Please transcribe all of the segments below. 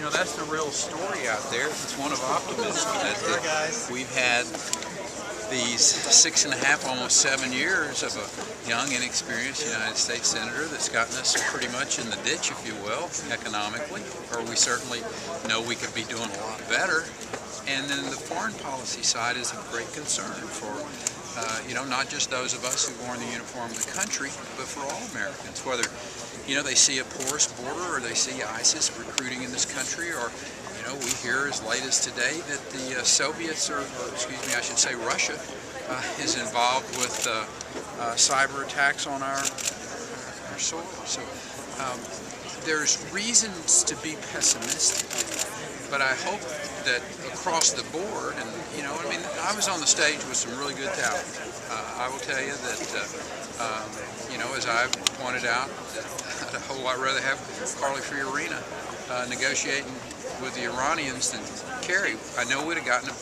that's the real story out there. It's one of optimism that we've had these 6.5, almost 7 years of a young, inexperienced United States Senator that's gotten us pretty much in the ditch, if you will, economically, or we certainly know we could be doing a lot better. And then the foreign policy side is a great concern for, not just those of us who wore the uniform of the country, but for all Americans, whether, they see a porous border or they see ISIS recruiting in this country, or we hear as late as today that the Soviets, or excuse me, I should say Russia, is involved with cyber attacks on our soil. So there's reasons to be pessimistic, but I hope that across the board, and I was on the stage with some really good talent. I will tell you that, as I've pointed out, I'd a whole lot rather have Carly Fiorina negotiating with the Iranians than Kerry. I know we would have gotten a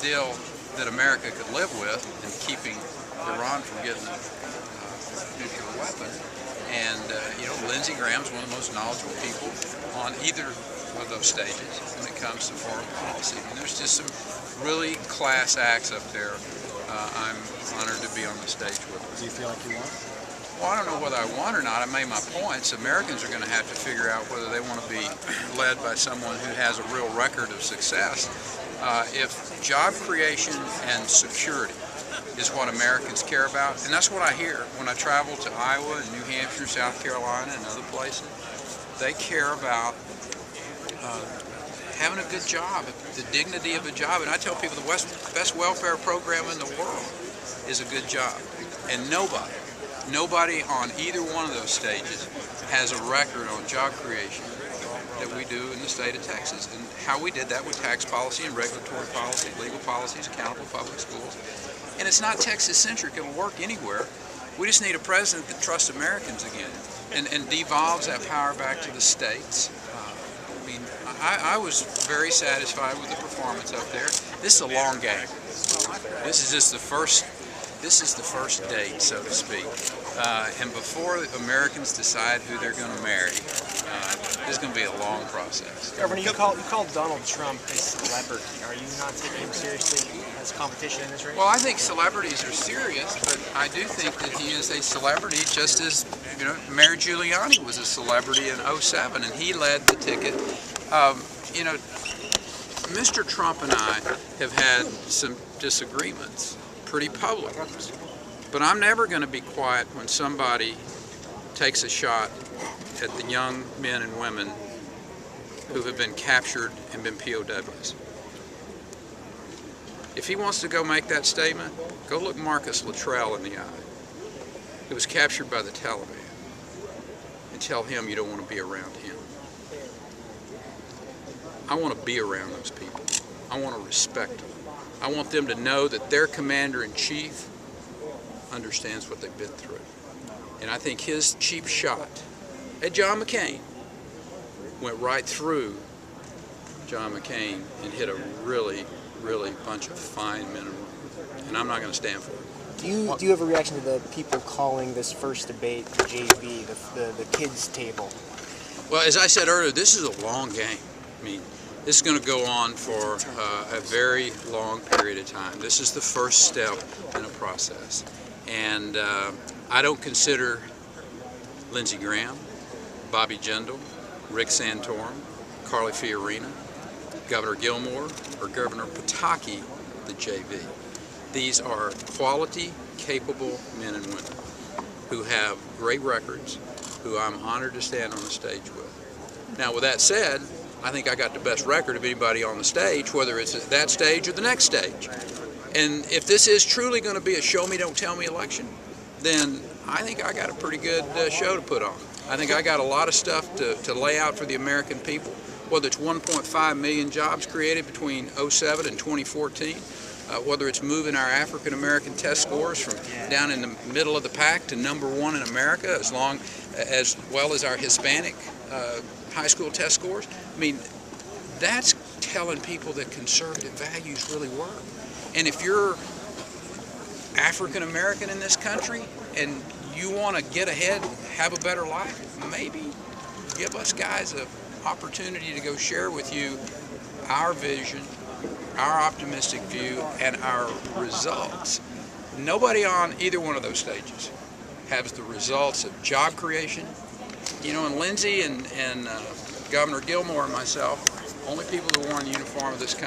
deal that America could live with in keeping Iran from getting a nuclear weapon. And, Lindsey Graham's one of the most knowledgeable people on either of those stages when it comes to foreign policy. And there's just some really class acts up there. I'm honored to be on the stage with them. Do you feel like you won? Well, I don't know whether I won or not. I made my points. Americans are going to have to figure out whether they want to be led by someone who has a real record of success. If job creation and security is what Americans care about, and that's what I hear when I travel to Iowa and New Hampshire, South Carolina, and other places. They care about having a good job, the dignity of a job. And I tell people the best welfare program in the world is a good job. And nobody on either one of those stages has a record on job creation that we do in the state of Texas. And how we did that with tax policy and regulatory policy, legal policies, accountable public schools. And it's not Texas-centric. It'll work anywhere. We just need a president that trusts Americans again and devolves that power back to the states. I was very satisfied with the performance up there. This is a long game. This is just the first date, so to speak. And before Americans decide who they're going to marry, this is going to be a long process. Governor, you called Donald Trump a celebrity. Are you not taking him seriously as competition in this race? Well, I think celebrities are serious, but I do think that he is a celebrity just as, Mayor Giuliani was a celebrity in '07, and he led the ticket. Mr. Trump and I have had some disagreements, pretty public ones, but I'm never going to be quiet when somebody takes a shot at the young men and women who have been captured and been POWs. If he wants to go make that statement, go look Marcus Luttrell in the eye, who was captured by the Taliban, and tell him you don't want to be around him. I want to be around those people. I want to respect them. I want them to know that their commander-in-chief understands what they've been through. And I think his cheap shot at John McCain went right through John McCain and hit a really bunch of fine men and women. And I'm not going to stand for it. Do you have a reaction to the people calling this first debate the JV, the kids' table? Well, as I said earlier, this is a long game. This is going to go on for a very long period of time. This is the first step in a process. And I don't consider Lindsey Graham, Bobby Jindal, Rick Santorum, Carly Fiorina, Governor Gilmore, or Governor Pataki the JV. These are quality, capable men and women who have great records, who I'm honored to stand on the stage with. Now, with that said, I think I got the best record of anybody on the stage, whether it's at that stage or the next stage. And if this is truly going to be a show me, don't tell me election, then I think I got a pretty good show to put on. I think I got a lot of stuff to lay out for the American people, whether it's 1.5 million jobs created between '07 and 2014, whether it's moving our African-American test scores from down in the middle of the pack to #1 in America, as well as our Hispanic high school test scores. That's telling people that conservative values really work. And if you're African American in this country and you want to get ahead and have a better life, maybe give us guys an opportunity to go share with you our vision, our optimistic view, and our results. Nobody on either one of those stages has the results of job creation. You know, and Lindsay and Governor Gilmore and myself, only people who wore a uniform of this country